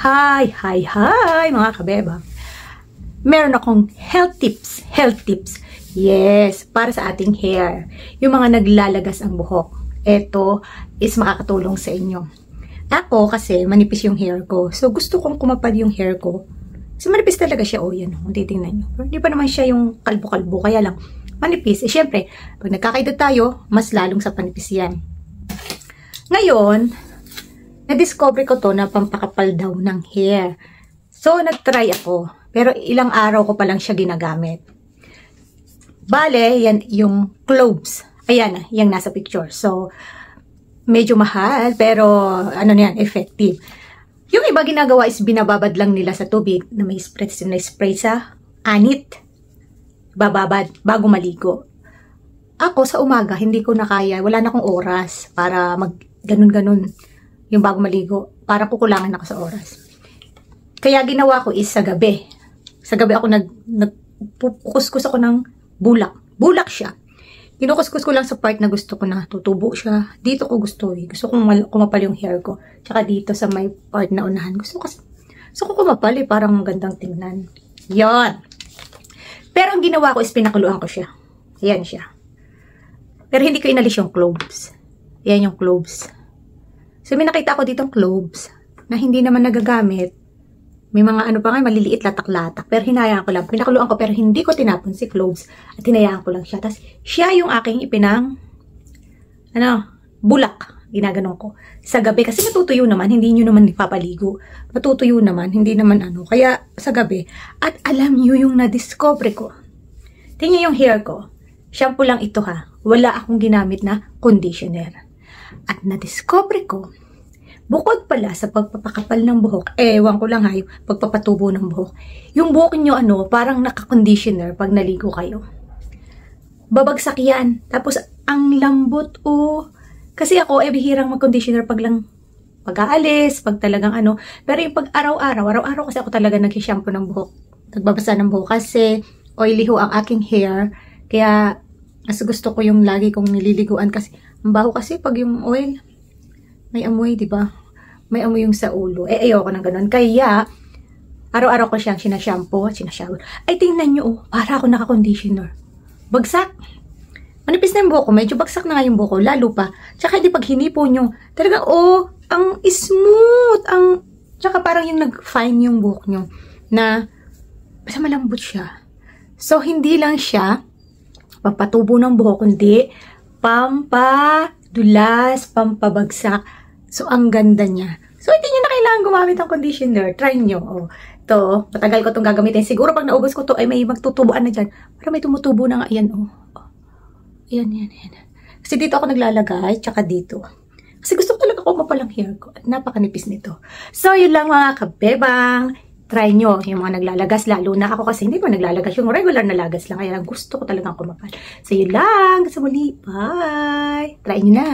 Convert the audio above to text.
Hi mga kabeba. Meron akong health tips. Yes, para sa ating hair. Yung mga naglalagas ang buhok. Ito is makakatulong sa inyo. Ako kasi manipis yung hair ko. So gusto kong kumapal yung hair ko. Kasi manipis talaga siya. O yan, kung titingnan nyo. Pero hindi pa naman siya yung kalbo-kalbo. Kaya lang, manipis. Eh syempre, pag nagkakaedad tayo, mas lalong sa panipis yan. Ngayon, na-discover ko to na pampakapal daw ng hair. So, nag-try ako. Pero ilang araw ko pa lang siya ginagamit. Bale, yan yung cloves. Ayan, yung nasa picture. So, medyo mahal, pero ano yan, effective. Yung iba ginagawa is binababad lang nila sa tubig na may spray sa anit. Bababad bago maligo. Ako sa umaga, hindi ko na kaya. Wala na akong oras para mag ganun-ganun yung bago maligo. Para kukulangan ako sa oras. Kaya ginawa ko is sa gabi. Sa gabi ako nagpukuskus ako ng bulak. Bulak siya. Kinukuskus ko lang sa part na gusto ko na tutubo siya. Dito ko gusto eh. Gusto kong kumapal yung hair ko. Tsaka dito sa may part na unahan. Gusto ko kumapal eh. Parang magandang tingnan. Yon. Pero ang ginawa ko is pinakuluan ko siya. Ayan siya. Pero hindi ko inalis yung cloves. Ayan yung cloves. So may nakita ko ditong cloves na hindi naman nagagamit. May mga ano pa nga, maliliit latak-latak. Pero hinayaan ko lang. Pinakuluan ko pero hindi ko tinapon si cloves. At hinayaan ko lang siya. Tapos siya yung aking ipinang bulak. Ginaganon ko. Sa gabi. Kasi matutuyo naman. Hindi nyo naman ipapaligo. Matutuyo naman. Hindi naman ano. Kaya sa gabi. At alam nyo yung na-discover ko. Tingnan yung hair ko. Shampoo lang ito ha. Wala akong ginamit na conditioner. At na-discover ko, bukod pala sa pagpapakapal ng buhok, ewan ko lang ha, yung pagpapatubo ng buhok, yung buhok nyo parang naka-conditioner pag naligo kayo. Babagsak yan. Tapos, ang lambot Kasi ako, bihirang mag-conditioner pag-aalis, pag talagang ano. Pero yung pag araw-araw kasi ako talaga nag-shampoo ng buhok. Nagbabasa ng buhok kasi oily ho ang aking hair. Kaya, mas gusto ko yung lagi kong nililiguan kasi ang baho kasi pag yung oil, may amoy, di ba? May amoy yung sa ulo. Ayoko ng ganun. Kaya, araw-araw ko siyang sinashampoo at sinashower. Ay, tingnan nyo, para ako naka-conditioner. Bagsak. Manipis na yung buhok ko. Medyo bagsak na nga yung buhok ko. Lalo pa. Tsaka hindi pag hinipo nyo. Talagang, ang smooth. Tsaka parang yung nag-fine yung buhok nyo. Na, basta malambot siya. So, hindi lang siya pampatubo ng buhok, kundi pampadulas, pampabagsak. So, ang ganda niya. So, hindi nyo na kailangan gumamit ng conditioner. Try nyo. Ito, matagal ko itong gagamitin. Siguro pag naubos ko ito, ay may magtutubuan na dyan. Pero may tumutubo na nga. Ayan, Ayan. Kasi dito ako naglalagay, tsaka dito. Kasi gusto ko talaga kumapalang hair ko. At napakanipis nito. So, yun lang mga kabebang. Try nyo yung mga naglalagas. Lalo na ako kasi hindi ko naglalagas. Yung regular na lagas lang. Kaya gusto ko talagang kumapal. So, yun lang. Sa muli. Bye! Try nyo na.